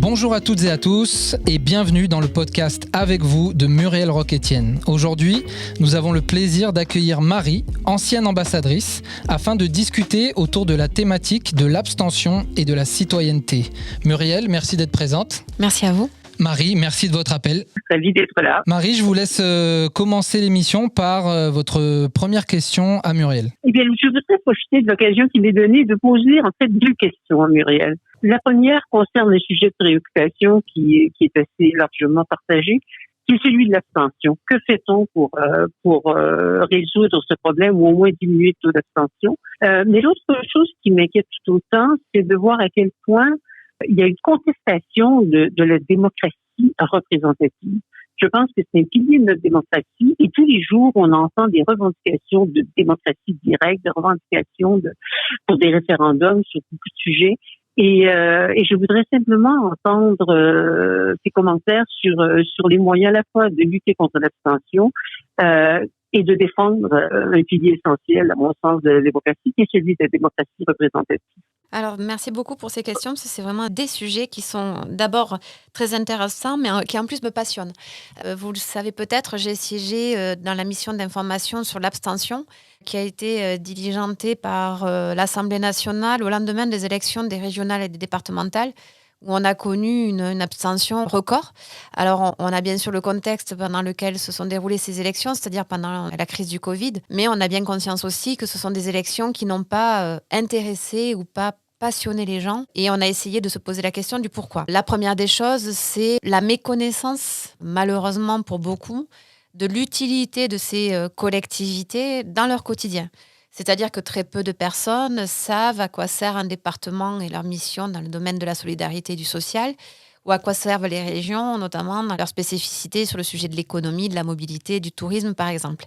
Bonjour à toutes et à tous et bienvenue dans le podcast Avec vous de Muriel Roch-Etienne. Aujourd'hui, nous avons le plaisir d'accueillir Marie, ancienne ambassadrice, afin de discuter autour de la thématique de l'abstention et de la citoyenneté. Muriel, merci d'être présente. Merci à vous. Marie, merci de votre appel. Ravi d'être là. Marie, je vous laisse commencer l'émission par votre première question à Muriel. Eh bien, je voudrais profiter de l'occasion qui m'est donnée de poser en fait deux questions à Muriel. La première concerne le sujet de préoccupation qui est assez largement partagé, qui est celui de l'abstention. Que fait-on pour résoudre ce problème ou au moins diminuer le taux d'abstention? Mais l'autre chose qui m'inquiète tout autant, c'est de voir à quel point il y a une contestation de la démocratie représentative. Je pense que c'est un pilier de notre démocratie et tous les jours, on entend des revendications de démocratie directe, de revendications pour des référendums sur beaucoup de sujets. Et je voudrais simplement entendre ces commentaires sur les moyens à la fois de lutter contre l'abstention et de défendre un pilier essentiel, à mon sens, de la démocratie, qui est celui de la démocratie représentative. Alors, merci beaucoup pour ces questions, parce que c'est vraiment des sujets qui sont d'abord très intéressants, mais qui en plus me passionnent. Vous le savez peut-être, j'ai siégé dans la mission d'information sur l'abstention, qui a été diligentée par l'Assemblée nationale au lendemain des élections des régionales et des départementales, où on a connu une abstention record. Alors, on a bien sûr le contexte pendant lequel se sont déroulées ces élections, c'est-à-dire pendant la crise du Covid, mais on a bien conscience aussi que ce sont des élections qui n'ont pas intéressé ou pas passionné les gens, et on a essayé de se poser la question du pourquoi. La première des choses, c'est la méconnaissance, malheureusement pour beaucoup, de l'utilité de ces collectivités dans leur quotidien. C'est-à-dire que très peu de personnes savent à quoi sert un département et leur mission dans le domaine de la solidarité et du social, ou à quoi servent les régions, notamment dans leur spécificité sur le sujet de l'économie, de la mobilité, du tourisme, par exemple.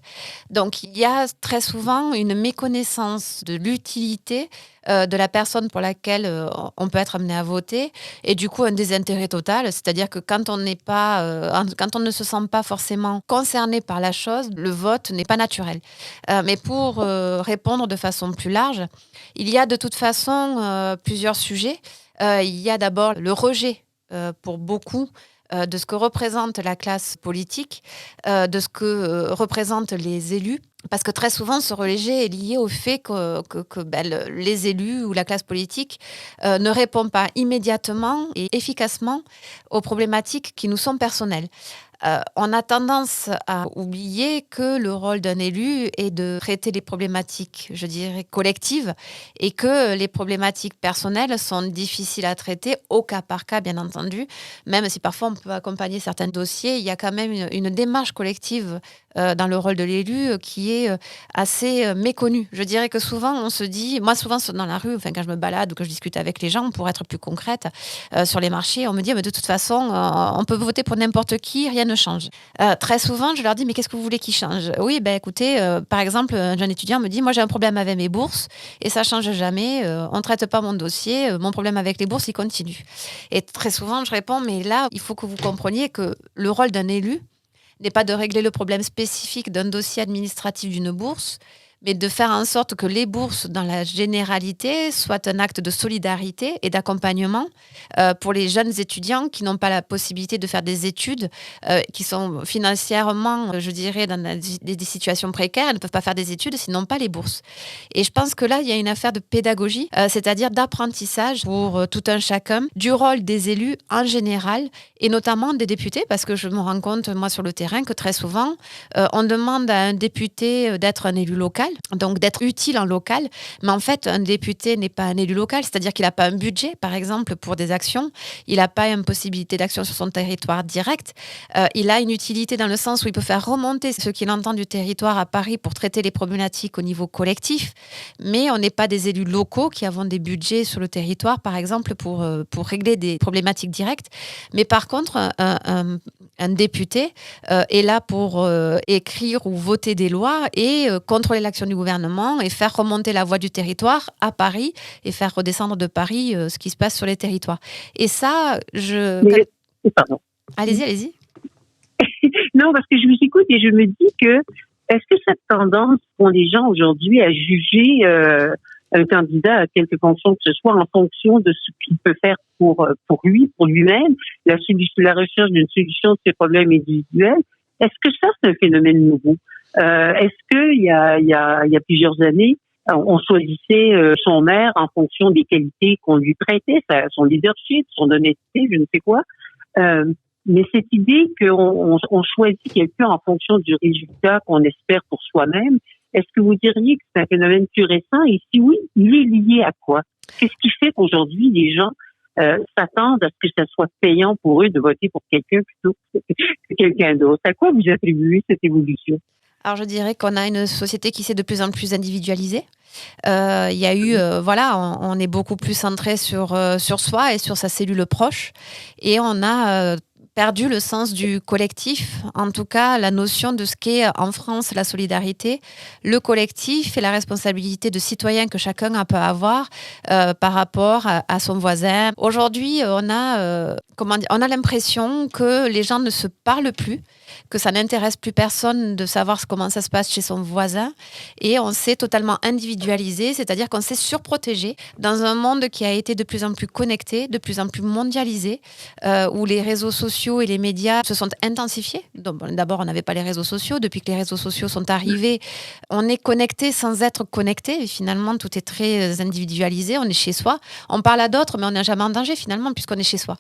Donc, il y a très souvent une méconnaissance de l'utilité de la personne pour laquelle on peut être amené à voter, et du coup un désintérêt total, c'est-à-dire que quand on ne se sent pas forcément concerné par la chose, le vote n'est pas naturel. Mais pour répondre de façon plus large, il y a de toute façon plusieurs sujets. Il y a d'abord le rejet pour beaucoup de ce que représente la classe politique, de ce que représentent les élus. Parce que très souvent, ce rejet est lié au fait que les élus ou la classe politique ne répondent pas immédiatement et efficacement aux problématiques qui nous sont personnelles. On a tendance à oublier que le rôle d'un élu est de traiter les problématiques, je dirais, collectives, et que les problématiques personnelles sont difficiles à traiter, au cas par cas, bien entendu. Même si parfois on peut accompagner certains dossiers, il y a quand même une démarche collective dans le rôle de l'élu qui est assez méconnue. Je dirais que souvent, on se dit, moi souvent dans la rue, quand je me balade ou que je discute avec les gens, pour être plus concrète, sur les marchés, on me dit, mais de toute façon, on peut voter pour n'importe qui, rien ne change. Très souvent, je leur dis, mais qu'est-ce que vous voulez qu'il change? Oui, écoutez, par exemple, un jeune étudiant me dit, moi j'ai un problème avec mes bourses et ça change jamais, on ne traite pas mon dossier, mon problème avec les bourses, il continue. Et très souvent, je réponds, mais là, il faut que vous compreniez que le rôle d'un élu n'est pas de régler le problème spécifique d'un dossier administratif d'une bourse, mais de faire en sorte que les bourses, dans la généralité, soient un acte de solidarité et d'accompagnement pour les jeunes étudiants qui n'ont pas la possibilité de faire des études, qui sont financièrement, je dirais, dans des situations précaires, elles ne peuvent pas faire des études, sinon pas les bourses. Et je pense que là, il y a une affaire de pédagogie, c'est-à-dire d'apprentissage pour tout un chacun, du rôle des élus en général, et notamment des députés, parce que je me rends compte, moi, sur le terrain, que très souvent, on demande à un député d'être un élu local, donc d'être utile en local, mais en fait un député n'est pas un élu local, c'est-à-dire qu'il n'a pas un budget par exemple pour des actions, il n'a pas une possibilité d'action sur son territoire direct, il a une utilité dans le sens où il peut faire remonter ce qu'il entend du territoire à Paris pour traiter les problématiques au niveau collectif, mais on n'est pas des élus locaux qui avons des budgets sur le territoire par exemple pour régler des problématiques directes, mais par contre un député est là pour écrire ou voter des lois et contrôler l'action du gouvernement et faire remonter la voix du territoire à Paris et faire redescendre de Paris ce qui se passe sur les territoires. Et ça, Pardon. Allez-y. Non, parce que je vous écoute et je me dis que est-ce que cette tendance qu'ont les gens aujourd'hui à juger un candidat à quelque fonction que ce soit en fonction de ce qu'il peut faire pour lui-même, la recherche d'une solution de ses problèmes individuels. Est-ce que ça, c'est un phénomène nouveau? Est-ce que il y a plusieurs années, on choisissait son maire en fonction des qualités qu'on lui prêtait, son leadership, son honnêteté, je ne sais quoi. Mais cette idée qu'on choisit quelqu'un en fonction du résultat qu'on espère pour soi-même, est-ce que vous diriez que c'est un phénomène plus récent? Et si oui, il est lié à quoi? Qu'est-ce qui fait qu'aujourd'hui, les gens s'attendent à ce que ça soit payant pour eux de voter pour quelqu'un plutôt que quelqu'un d'autre? À quoi vous attribuez cette évolution? Alors je dirais qu'on a une société qui s'est de plus en plus individualisée. Il y a eu, on est beaucoup plus centré sur soi et sur sa cellule proche. Et on a perdu le sens du collectif, en tout cas la notion de ce qu'est en France la solidarité, le collectif et la responsabilité de citoyen que chacun peut avoir par rapport à son voisin. Aujourd'hui, on a l'impression que les gens ne se parlent plus, que ça n'intéresse plus personne de savoir comment ça se passe chez son voisin, et on s'est totalement individualisé, c'est-à-dire qu'on s'est surprotégé dans un monde qui a été de plus en plus connecté, de plus en plus mondialisé, où les réseaux sociaux et les médias se sont intensifiés. Donc, d'abord, on n'avait pas les réseaux sociaux. Depuis que les réseaux sociaux sont arrivés, on est connecté sans être connecté. Et finalement, tout est très individualisé. On est chez soi. On parle à d'autres, mais on n'est jamais en danger finalement, puisqu'on est chez soi.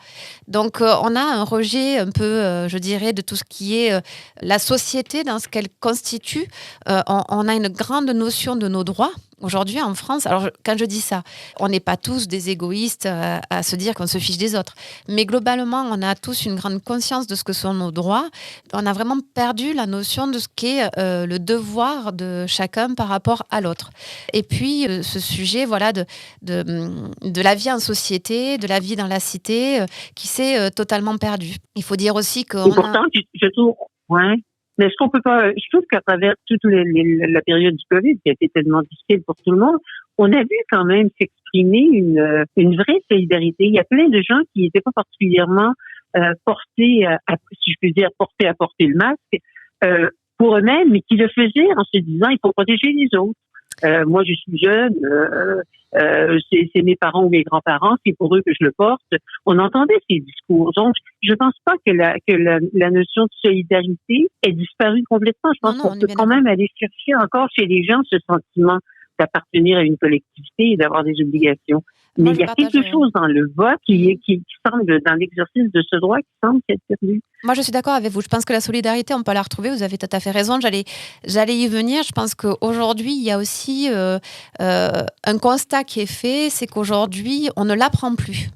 Donc, on a un rejet un peu, je dirais, de tout ce qui est la société dans ce qu'elle constitue. On a une grande notion de nos droits. Aujourd'hui, en France, alors quand je dis ça, on n'est pas tous des égoïstes à se dire qu'on se fiche des autres. Mais globalement, on a tous une grande conscience de ce que sont nos droits. On a vraiment perdu la notion de ce qu'est le devoir de chacun par rapport à l'autre. Et puis, ce sujet de la vie en société, de la vie dans la cité, qui s'est totalement perdu. Il faut dire aussi qu'on et pourtant, je trouve... Ouais. Mais est-ce qu'on peut pas, je trouve qu'à travers toute la période du Covid, qui a été tellement difficile pour tout le monde, on a vu quand même s'exprimer une vraie solidarité. Il y a plein de gens qui n'étaient pas particulièrement portés à porter le masque pour eux-mêmes, mais qui le faisaient en se disant il faut protéger les autres. Moi, je suis jeune, c'est mes parents ou mes grands-parents, c'est pour eux que je le porte. On entendait ces discours. Donc, je pense pas que la notion de solidarité ait disparu complètement. Je pense qu'on peut quand même aller chercher encore chez les gens ce sentiment d'appartenir à une collectivité et d'avoir des obligations. Mais il y a quelque chose dans le vote qui semble, dans l'exercice de ce droit, qui semble être perdu. Moi, je suis d'accord avec vous. Je pense que la solidarité, on peut la retrouver. Vous avez tout à fait raison. J'allais y venir. Je pense qu'aujourd'hui, il y a aussi un constat qui est fait, c'est qu'aujourd'hui, on ne l'apprend plus.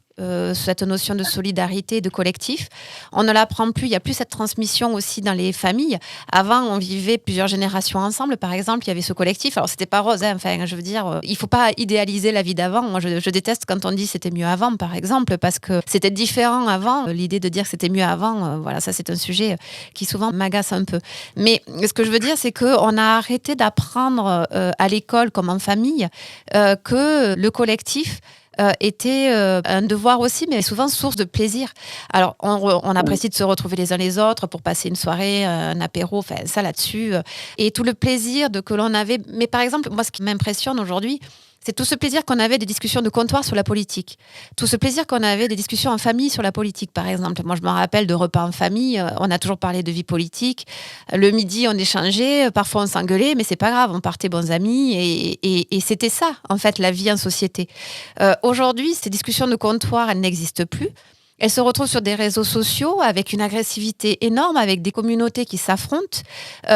Cette notion de solidarité, de collectif. On ne l'apprend plus, il n'y a plus cette transmission aussi dans les familles. Avant, on vivait plusieurs générations ensemble, par exemple, il y avait ce collectif. Alors, c'était pas rose, hein. Enfin, je veux dire, il faut pas idéaliser la vie d'avant. Moi, je déteste quand on dit c'était mieux avant, par exemple, parce que c'était différent avant. L'idée de dire que c'était mieux avant, voilà, ça, c'est un sujet qui souvent m'agace un peu. Mais ce que je veux dire, c'est qu'on a arrêté d'apprendre à l'école, comme en famille, que le collectif était un devoir aussi, mais souvent source de plaisir. Alors, on apprécie de se retrouver les uns les autres pour passer une soirée, un apéro, enfin ça là-dessus, et tout le plaisir que l'on avait. Mais par exemple, moi, ce qui m'impressionne aujourd'hui, c'est tout ce plaisir qu'on avait des discussions de comptoir sur la politique. Tout ce plaisir qu'on avait des discussions en famille sur la politique, par exemple. Moi, je me rappelle de repas en famille, on a toujours parlé de vie politique. Le midi, on échangeait, parfois on s'engueulait, mais c'est pas grave, on partait bons amis. Et c'était ça, en fait, la vie en société. Aujourd'hui, ces discussions de comptoir, elles n'existent plus. Elles se retrouvent sur des réseaux sociaux avec une agressivité énorme, avec des communautés qui s'affrontent,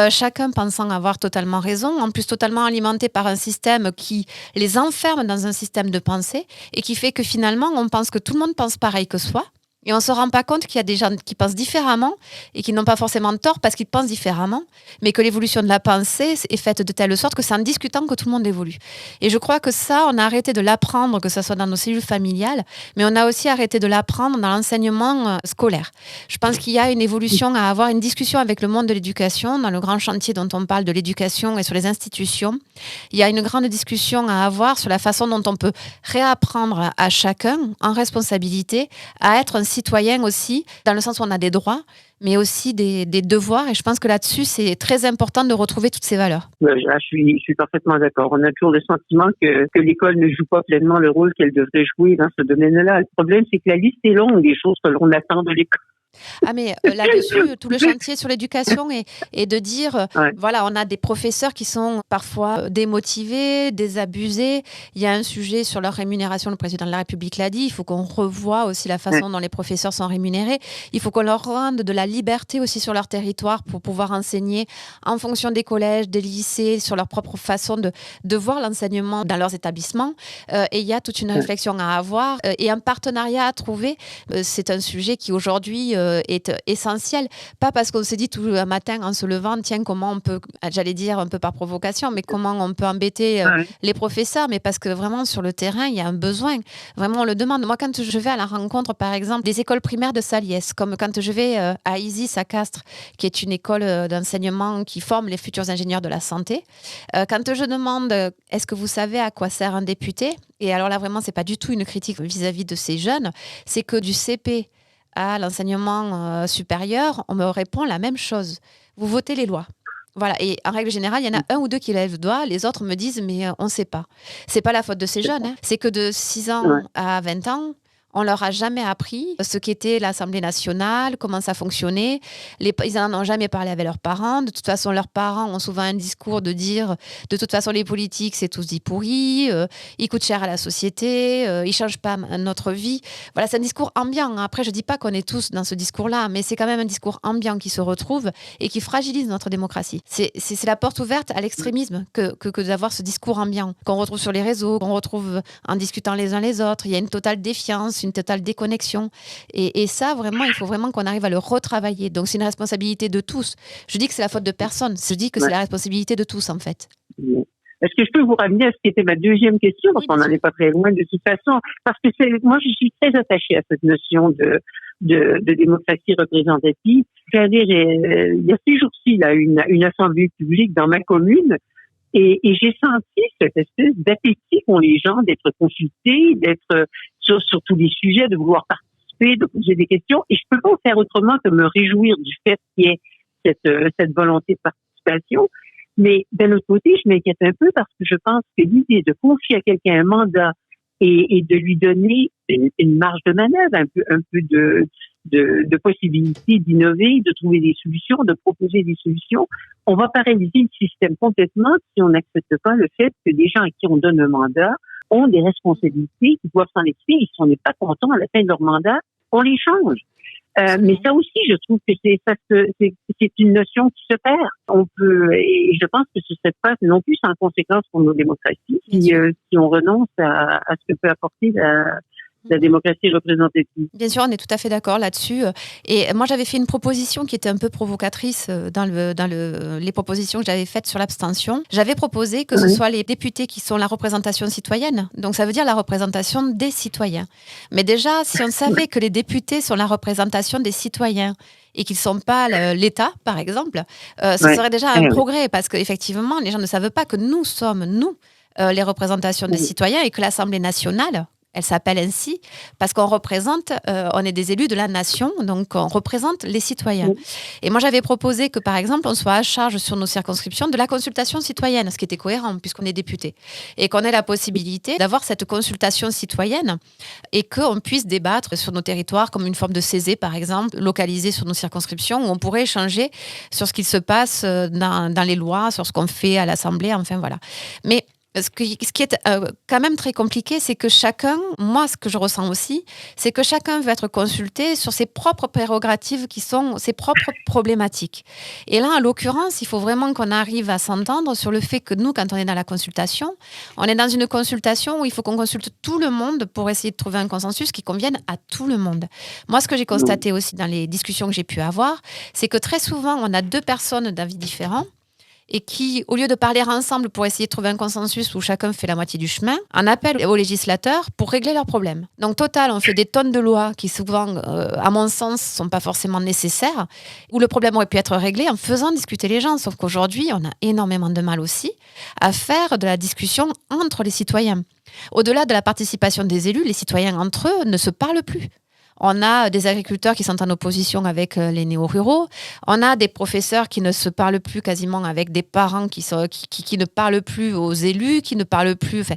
chacun pensant avoir totalement raison, en plus totalement alimenté par un système qui les enferme dans un système de pensée et qui fait que finalement, on pense que tout le monde pense pareil que soi. Et on ne se rend pas compte qu'il y a des gens qui pensent différemment et qui n'ont pas forcément tort parce qu'ils pensent différemment, mais que l'évolution de la pensée est faite de telle sorte que c'est en discutant que tout le monde évolue. Et je crois que ça, on a arrêté de l'apprendre, que ce soit dans nos cellules familiales, mais on a aussi arrêté de l'apprendre dans l'enseignement scolaire. Je pense qu'il y a une évolution à avoir, une discussion avec le monde de l'éducation, dans le grand chantier dont on parle de l'éducation et sur les institutions. Il y a une grande discussion à avoir sur la façon dont on peut réapprendre à chacun, en responsabilité, à être un citoyen aussi, dans le sens où on a des droits, mais aussi des devoirs. Et je pense que là-dessus, c'est très important de retrouver toutes ces valeurs. Je suis parfaitement d'accord. On a toujours le sentiment que l'école ne joue pas pleinement le rôle qu'elle devrait jouer dans ce domaine-là. Le problème, c'est que la liste est longue des choses que l'on attend de l'école. Ah mais là-dessus, tout le chantier sur l'éducation est de dire, voilà, on a des professeurs qui sont parfois démotivés, désabusés. Il y a un sujet sur leur rémunération, le président de la République l'a dit, il faut qu'on revoie aussi la façon dont les professeurs sont rémunérés. Il faut qu'on leur rende de la liberté aussi sur leur territoire pour pouvoir enseigner en fonction des collèges, des lycées, sur leur propre façon de voir l'enseignement dans leurs établissements. Et il y a toute une réflexion à avoir et un partenariat à trouver. C'est un sujet qui aujourd'hui est essentiel, pas parce qu'on s'est dit tout un matin en se levant, tiens, comment on peut, j'allais dire un peu par provocation, mais comment on peut embêter les professeurs, mais parce que vraiment sur le terrain, il y a un besoin. Vraiment, on le demande. Moi, quand je vais à la rencontre, par exemple, des écoles primaires de Saliès, comme quand je vais à Isis, à Castres, qui est une école d'enseignement qui forme les futurs ingénieurs de la santé, quand je demande, est-ce que vous savez à quoi sert un député? Et alors là, vraiment, c'est pas du tout une critique vis-à-vis de ces jeunes, c'est que du CP à l'enseignement supérieur, on me répond la même chose. Vous votez les lois. Voilà. Et en règle générale, il y en a un ou deux qui lèvent le doigt, les autres me disent, mais on ne sait pas. C'est pas la faute de ces jeunes, hein. C'est que de 6 ans à 20 ans, on leur a jamais appris ce qu'était l'Assemblée nationale, comment ça fonctionnait. Ils n'en ont jamais parlé avec leurs parents. De toute façon, leurs parents ont souvent un discours de dire de toute façon, les politiques, c'est tous des pourris, ils coûtent cher à la société, ils ne changent pas notre vie. Voilà, c'est un discours ambiant. Après, je ne dis pas qu'on est tous dans ce discours-là, mais c'est quand même un discours ambiant qui se retrouve et qui fragilise notre démocratie. C'est la porte ouverte à l'extrémisme que d'avoir ce discours ambiant qu'on retrouve sur les réseaux, qu'on retrouve en discutant les uns les autres. Il y a une totale défiance, une totale déconnexion. Et ça, vraiment, il faut vraiment qu'on arrive à le retravailler. Donc, c'est une responsabilité de tous. Je dis que c'est la faute de personne. Je dis que c'est la responsabilité de tous, en fait. Est-ce que je peux vous ramener à ce qui était ma deuxième question? Parce qu'on n'en est pas très loin de toute façon. Parce que moi, je suis très attachée à cette notion de démocratie représentative. C'est-à-dire, il y a ces jours-ci, là, une assemblée publique dans ma commune. Et j'ai senti cette espèce d'appétit qu'ont les gens d'être consultés, d'être sur tous les sujets, de vouloir participer, de poser des questions. Et je peux pas faire autrement que me réjouir du fait qu'il y ait cette volonté de participation. Mais d'un autre côté, je m'inquiète un peu parce que je pense que l'idée de confier à quelqu'un un mandat et de lui donner une marge de manœuvre, un peu de possibilités d'innover, de trouver des solutions, de proposer des solutions, on va paralyser le système complètement si on n'accepte pas le fait que des gens à qui on donne un mandat ont des responsabilités qui doivent s'en exprimer. Et si on n'est pas content à la fin de leur mandat, on les change. Mais ça aussi, je trouve que c'est une notion qui se perd. Et je pense que ce serait pas non plus sans conséquence pour nos démocraties si on renonce à ce que peut apporter la démocratie représentative. Bien sûr, on est tout à fait d'accord là-dessus. Et moi, j'avais fait une proposition qui était un peu provocatrice dans les propositions que j'avais faites sur l'abstention. J'avais proposé que ce soit les députés qui sont la représentation citoyenne. Donc, ça veut dire la représentation des citoyens. Mais déjà, si on savait que les députés sont la représentation des citoyens et qu'ils ne sont pas l'État, par exemple, ce serait déjà un progrès parce qu'effectivement, les gens ne savent pas que nous sommes, les représentations des citoyens et que l'Assemblée nationale, elle s'appelle ainsi parce qu'on représente, on est des élus de la nation, donc on représente les citoyens. Et moi, j'avais proposé que, par exemple, on soit à charge sur nos circonscriptions de la consultation citoyenne, ce qui était cohérent puisqu'on est député. Et qu'on ait la possibilité d'avoir cette consultation citoyenne et qu'on puisse débattre sur nos territoires comme une forme de CESE, par exemple, localisée sur nos circonscriptions, où on pourrait échanger sur ce qu'il se passe dans les lois, sur ce qu'on fait à l'Assemblée, enfin voilà. Mais ce qui est quand même très compliqué, c'est que chacun, moi ce que je ressens aussi, c'est que chacun veut être consulté sur ses propres prérogatives qui sont ses propres problématiques. Et là, en l'occurrence, il faut vraiment qu'on arrive à s'entendre sur le fait que nous, quand on est dans la consultation, on est dans une consultation où il faut qu'on consulte tout le monde pour essayer de trouver un consensus qui convienne à tout le monde. Moi, ce que j'ai constaté aussi dans les discussions que j'ai pu avoir, c'est que très souvent, on a deux personnes d'avis différents et qui, au lieu de parler ensemble pour essayer de trouver un consensus où chacun fait la moitié du chemin, en appellent aux législateurs pour régler leurs problèmes. Donc, total, on fait des tonnes de lois qui, souvent, à mon sens, ne sont pas forcément nécessaires, où le problème aurait pu être réglé en faisant discuter les gens. Sauf qu'aujourd'hui, on a énormément de mal aussi à faire de la discussion entre les citoyens. Au-delà de la participation des élus, les citoyens entre eux ne se parlent plus. On a des agriculteurs qui sont en opposition avec les néo-ruraux. On a des professeurs qui ne se parlent plus quasiment avec des parents qui ne parlent plus aux élus, qui ne parlent plus. Enfin,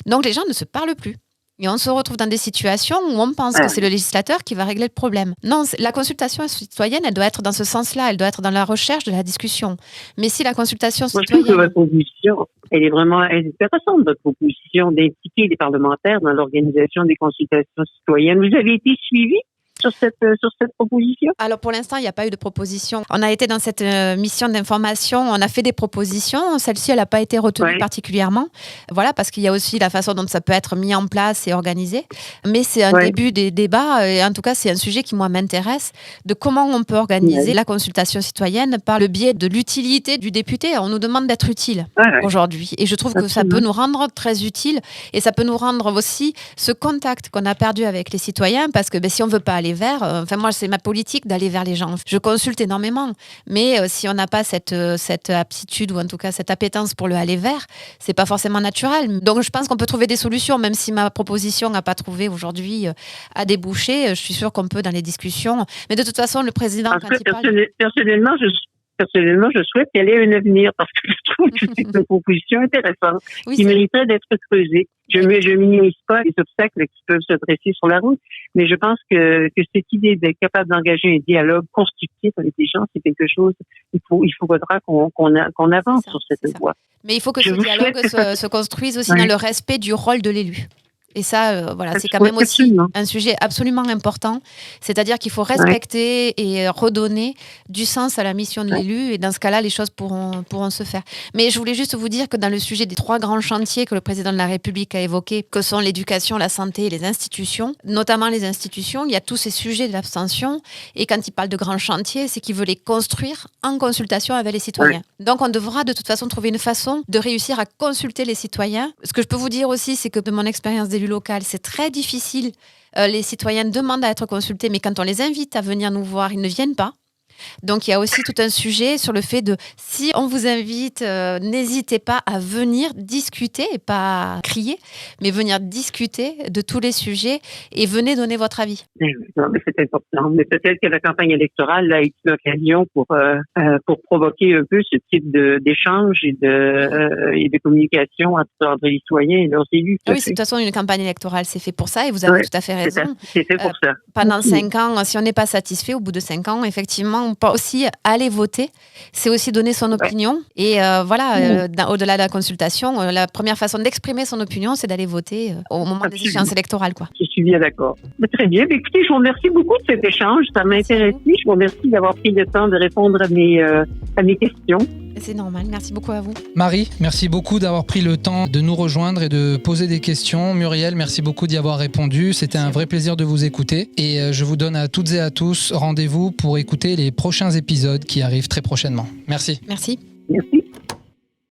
donc les gens ne se parlent plus. Et on se retrouve dans des situations où on pense que c'est le législateur qui va régler le problème. Non, la consultation citoyenne, elle doit être dans ce sens-là. Elle doit être dans la recherche de la discussion. Mais si la consultation citoyenne... Moi, je trouve que votre proposition, elle est vraiment intéressante, votre proposition d'impliquer les parlementaires dans l'organisation des consultations citoyennes. Vous avez été suivi sur cette proposition? Alors pour l'instant, il n'y a pas eu de proposition. On a été dans cette mission d'information, on a fait des propositions. Celle-ci, elle n'a pas été retenue particulièrement. Voilà, parce qu'il y a aussi la façon dont ça peut être mis en place et organisé. Mais c'est un début des débats. Et en tout cas, c'est un sujet qui, moi, m'intéresse, de comment on peut organiser la consultation citoyenne par le biais de l'utilité du député. On nous demande d'être utile aujourd'hui. Et je trouve que ça peut nous rendre très utiles. Et ça peut nous rendre aussi ce contact qu'on a perdu avec les citoyens. Parce que si on ne veut pas aller vers, moi c'est ma politique d'aller vers les gens. Je consulte énormément, mais si on n'a pas cette aptitude ou en tout cas cette appétence pour le aller vers, c'est pas forcément naturel. Donc je pense qu'on peut trouver des solutions, même si ma proposition n'a pas trouvé aujourd'hui à déboucher. Je suis sûre qu'on peut dans les discussions. Mais de toute façon, le président, Personnellement, je souhaite qu'elle ait un avenir parce que je trouve que c'est une proposition intéressante qui mériterait d'être creusée. Je minimise pas les obstacles qui peuvent se dresser sur la route, mais je pense que cette idée d'être capable d'engager un dialogue constructif avec les gens, c'est quelque chose. Il faudra qu'on avance sur cette voie. Mais il faut que ce dialogue se construise aussi dans le respect du rôle de l'élu. Et ça, c'est quand même aussi un sujet absolument important. C'est-à-dire qu'il faut respecter et redonner du sens à la mission de l'élu. Et dans ce cas-là, les choses pourront se faire. Mais je voulais juste vous dire que dans le sujet des 3 grands chantiers que le président de la République a évoqués, que sont l'éducation, la santé et les institutions, notamment les institutions, il y a tous ces sujets de l'abstention. Et quand il parle de grands chantiers, c'est qu'il veut les construire en consultation avec les citoyens. Donc on devra de toute façon trouver une façon de réussir à consulter les citoyens. Ce que je peux vous dire aussi, c'est que de mon expérience d'élu local, c'est très difficile. Les citoyens demandent à être consultés, mais quand on les invite à venir nous voir, ils ne viennent pas. Donc, il y a aussi tout un sujet sur le fait de, si on vous invite, n'hésitez pas à venir discuter, et pas crier, mais venir discuter de tous les sujets et venez donner votre avis. Non, mais c'est important. Mais peut-être que la campagne électorale là, est une occasion pour provoquer un peu ce type d'échange et de communication entre les citoyens et leurs élus. Oui, c'est de toute façon une campagne électorale, c'est fait pour ça et vous avez tout à fait raison. C'est fait pour ça. Pendant 5 ans, si on n'est pas satisfait, au bout de 5 ans, effectivement, on peut aussi aller voter. C'est aussi donner son opinion. Et au-delà de la consultation, la première façon d'exprimer son opinion, c'est d'aller voter au moment des échéances électorales. Je suis bien d'accord. Très bien. Écoutez, je vous remercie beaucoup de cet échange. Ça m'a intéressé. Je vous remercie d'avoir pris le temps de répondre à mes questions. C'est normal. Merci beaucoup à vous. Marie, merci beaucoup d'avoir pris le temps de nous rejoindre et de poser des questions. Muriel, merci beaucoup d'y avoir répondu. C'était un vrai plaisir de vous écouter. Et je vous donne à toutes et à tous rendez-vous pour écouter les prochains épisodes qui arrivent très prochainement. Merci. Merci. Merci.